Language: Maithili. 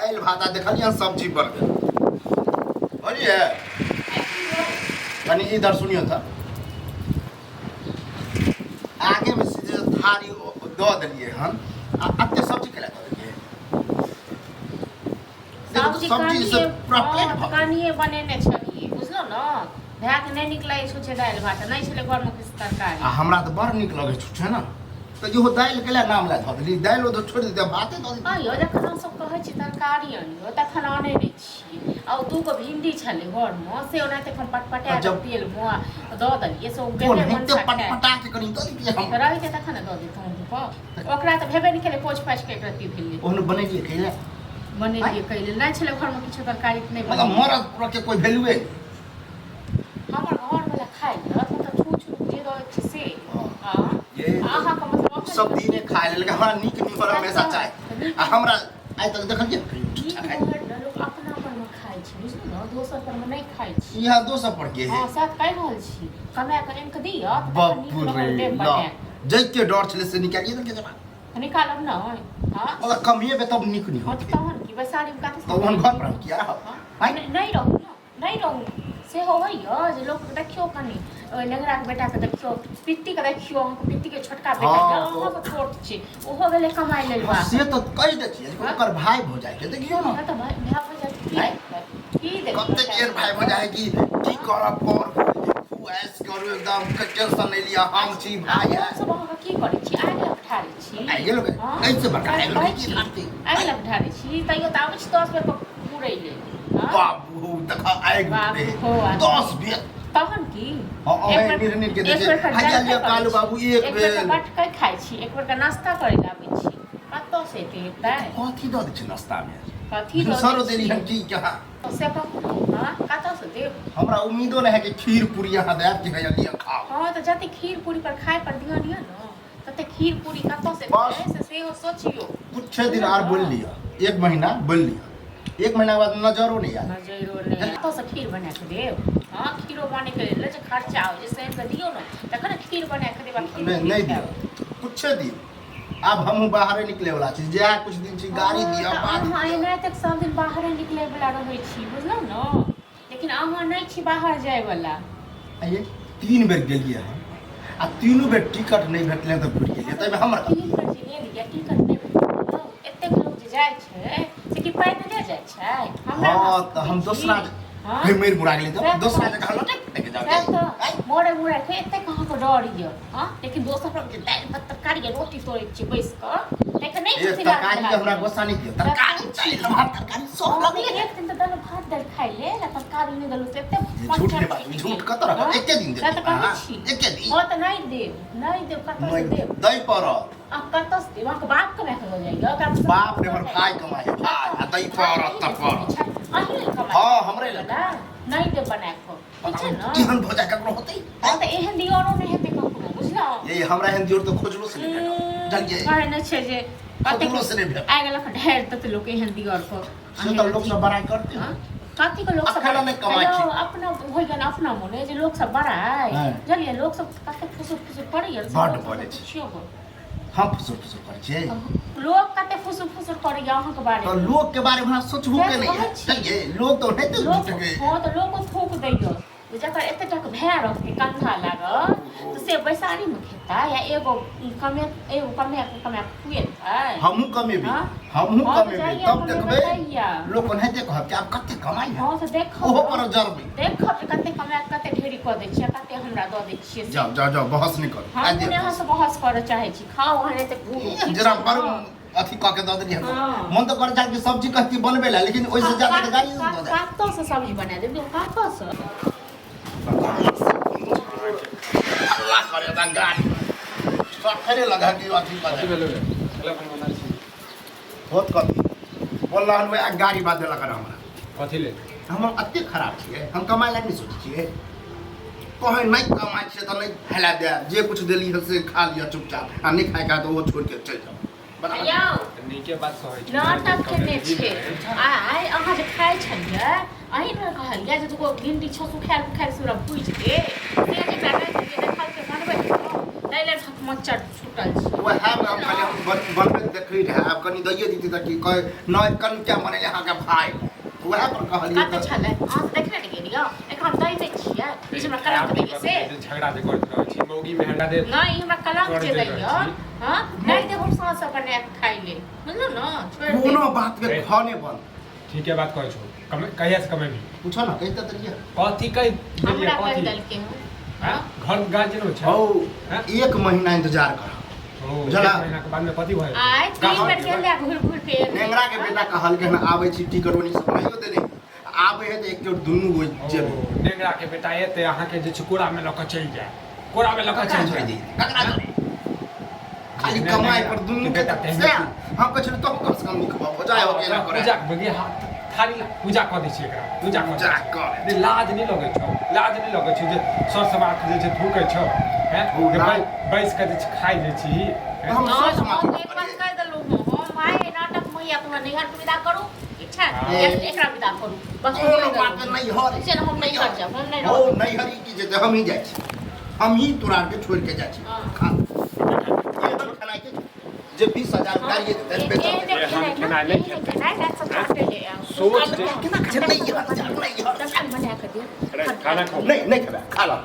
दाल भात आ देखलिए सब्जी बन गया बुझलिए कनी इधर सुनियो था आगे में से थारी दो दिलिए हम अत्ते सब्जी केला दो दिलिए सब्जी से पूरा प्लेट भर कनिए बनेने छलिए बुझलो न भैया के नहीं निकलै छुछे दाल भात नहीं छले घर में किछ तरकारी हमरा तो बड़ निक लगे छुछे ना तो जो दाल केला नाम ला धो दिली दाल ओ तो छोड़ दे भाते दो दिली आयो जखन हम सब कहै छी तरकारी आनियो तखन आनै नै छी आ दू को भिंडी छले घर में से ओनाते हम पटपटा तेल मुआ दो दलिए से कोन हेते पटपटा के कनी दो दिलिए हम रहिते तखन दो दितौ ओकरा त भेबे नै केले पोछ पाछ के एकरती भेलै ओहन बनेलिए खैले बनेलिए कैले नै छले घर में किछ तरकारी नै मतलब मरद पूरा के कोई वैल्यूए हमर घर वाला खाइ न त छू छू जे दो से हां ये आहा का मतलब सब दिने खाए ले हमरा निक निक हमरा हमेशा चाहे आ हमरा आइ तक देखलिए लोग अपना पर में खाइ छी बुझलो न दोसर पर में नै खाइ छी यहाँ 200 पड़ के है हां साथ कहि रहल छी कमाय के इनके दियो बाप रे जैते डर छले से निकालिए के जमा निकालब न हां अगर कमिए बे तब निक नहीं होत तहन की बैसारी में काते तो उन घर पर किया नहीं रहू नहीं रहू से होइयो जे लोग देखियो कनी ओइ नेगरा के बेटा के देखियो पिट्टी के देखियो पिट्टी के छोटका बेटा के ओहो के छोट छी ओहो गेले कमाई लेल बा से तो कहि दे छी ओकर भाई हो जाए के देखियो ना तो भाई भैया की देख कते केर भाई हो जाए की करब पर ऐस करू एकदम टेंशन नहीं लिया हम छी भाई है सब हम की करे छी आगे उठारी छी आगे लोग कैसे बड़का लोग की मारते आगे उठारी छी तइयो त आबै छी 10 बेर पूरै ले बाबू तक आए 10 बेर तहन की एक निर्णय के देखिए हाजिया कालू बाबू एक बेर बट के खाइ छी एक बेर के नाश्ता करे लाबै छी कत्तो से देतै कथि द दै छी नाश्ता में कथि द सरो देली हम की कहा से हां कत्तो से देब हमरा उम्मीदो नहीं है कि खीर पूरी यहां दे के लिया खाओ हां त जति खीर पूरी पर खाए पर ध्यान दियो न तते खीर पूरी कत्तो से से हो सोचियो कुछ दिन और बोल लिया 1 महीना बोल लिया 1 महीना के बाद नजरो नहीं आया नजरो नहीं तो से खीर बना के देब हां खीरो बने के ले जे खर्चा हो जे से दियो न तखन खीर बना के देबा खीर नहीं दियो कुछ दिन अब हम बाहर निकले वाला छी जे कुछ दिन छी गाड़ी दिया बाद हम आइना तक सब दिन बाहर निकले वाला रहै छी बुझलौ न लेकिन अहाँ नहीं छी बाहर जाय वाला आइए 3 बेर गेलिए हम आ तीनों बेर टिकट नहीं भेटले त फुट गेलिए तबे हमरा 3 बेर जे लिया टिकट नहीं भेटल एते लोग जे जाय छै से की पाइ दे जाय छै हमरा हां त हम दूसरा फिर मेर मुड़ा गेली त दूसरा जगह लटे लेके जाओ मोरे मुड़ा के एते कहां को डरियो हां लेकिन दोसर पर दाल भात तरकारी के रोटी तोड़े छी बैस क लेकिन नहीं खुशी लाग तरकारी के हमरा गोसा नहीं दियो तरकारी चाहिए भात तरकारी सब लगे एक दिन त दाल भात दाल खाइ ले ला तरकारी नहीं दलु त एते झूठ के बात झूठ कत रह एक दिन दे एक दिन हो त नहीं देब कत से देब दई पर अब कत से देब के बाप के में हो जाएगा बाप रे हमर भाई कमाए भाई आ दई पर तर हां हमरे लगा नहीं दे बना को ठीक है ना केहन भोजा ककरो होतै हां त एहन दियोनो नहीं हेते ककरो बुझलो ये हमरा एहन दियोर तो खोजलो से नहीं जल जे काहे न छै जे खोजलो से नहीं भेट आ गेल ढेर तत लोग एहन दियोर को से तो लोग सब बड़ाई करते हैं कथि को लोग सब अपना होय गन अपना मोने जे लोग सब बड़ाई जलिए लोग सब कते फुसुर फुसुर पड़िय बड पड़े छै हम फुसुर फुसुर करे छै लोग कते फुसुर फुसुर पड़िय अहाँ के बारे में लोग के बारे में सोचबो के नहीं है लोग तो नहीं तो हां तो लोग को थूक दैयो जकर एते तक भै रख के कंधा लागल तो से बैसारी में खेता या एगो कमे खुएता हमहु कमेबे तब देखबे लोग नहीं देख कहब कि आप कते कमाई है हां से देखो ओहो पर जरबे देखो कते कमाय कते ढेरी क दै छियै कते हमरा द दै छियै जाओ बहस नहीं कर आज यहाँ से बहस करे चाहे छी खाओ हने ते जरा पर अथी क के द देलिए मन तो कर जा कि सब्जी कहती बनबे ला लेकिन ओइ से ज्यादा गाड़ी दे दे काटो से सब्जी बना दे काटो से अल्लाह करे त गाड़ी सफरे लगा के अथी कर बहुत कथी बोलला हन एक गाड़ी बात देला कर हमरा कथी ले हम अत्ते खराब छिए हम कमाई ला नहीं सोची छिए कहे नहीं कमाई छिए त नहीं फैला दे जे कुछ देली है से खा लिया चुपचाप आ नहीं खाए का तो वो छोड़ के चल जाओ याओ नीचे बात कहै छै नाटक केने छै आइ अहाँ जे खाइ छलिए अहीं न कहलिए जे तू भिंडी छसु खाइल सुरा पूछ के से जे काटै छै देखल के बनबै नहीं ले मच्छर छूटल छै वएह में हम खाली हम बनबे देखै रहे आब कनी दैये दीदी त की कहे नय कन क्या मने यहाँ के भाई वएह पर कहलिए कत छले अहाँ देखने नहीं गेलियो एकरा हम दै छियै बीच में कलंक दै से झगड़ा जे करैत रहै छी मौगी में हमरा दे नहीं हमरा कलंक जे दैयो हां नहीं देबो सास अपने खाइ ले बुझलो न छोड़ दे कोनो बात के खाने बंद ठीक है बात कहै छौ कहिया से कमेबी पूछो ना कहता तरिया कथी कहि हमरा कह कथी दल के हां घर गार्जियन हो छै ओ 1 महीना इंतजार कर ओ जला महीना के बाद में कथी भइल आइ 3 मिनट गेले घुर घुर के नेंगरा के बेटा कहल के ना आबै छी टिकट ओनी सब नहीं देले आबै है त एक जोड़ दुनू हो जेबे नेंगरा के बेटा एते अहाँ के जे छै कोरा में लक चल जाय कोरा में लक चल जाय ककरा खाली कमाई पर दुनू के हम कह छल तो कम से कम लिखबा हो जाए अकेला करे पूजा बगे हाथ खाली पूजा कर दै छी एकरा पूजा कर दे लाज नहीं लगे छौ लाज नहीं लगे छौ जे सर समाज जे छै थूकै छौ हैं बैस के जे खाइ जे छी हम सर समाज एक बात कह देलु हम भाई नाटक मैया अपना नैहर के विदा करू ठीक है एकरा विदा करू बस कोनो बात नहीं हो से हम नहीं कर जाब हम नहीं ओ रहो नहीं हरी की जे हम ही जाय छी हम ही तोरा के छोड़ के जाय छी खा ये तो खाना के जे 20000 गाड़िए दे दे हम खाना नहीं खेते सोच केना खाना नहीं यार बना के दिया खाना खाओ नहीं नहीं खा खा ला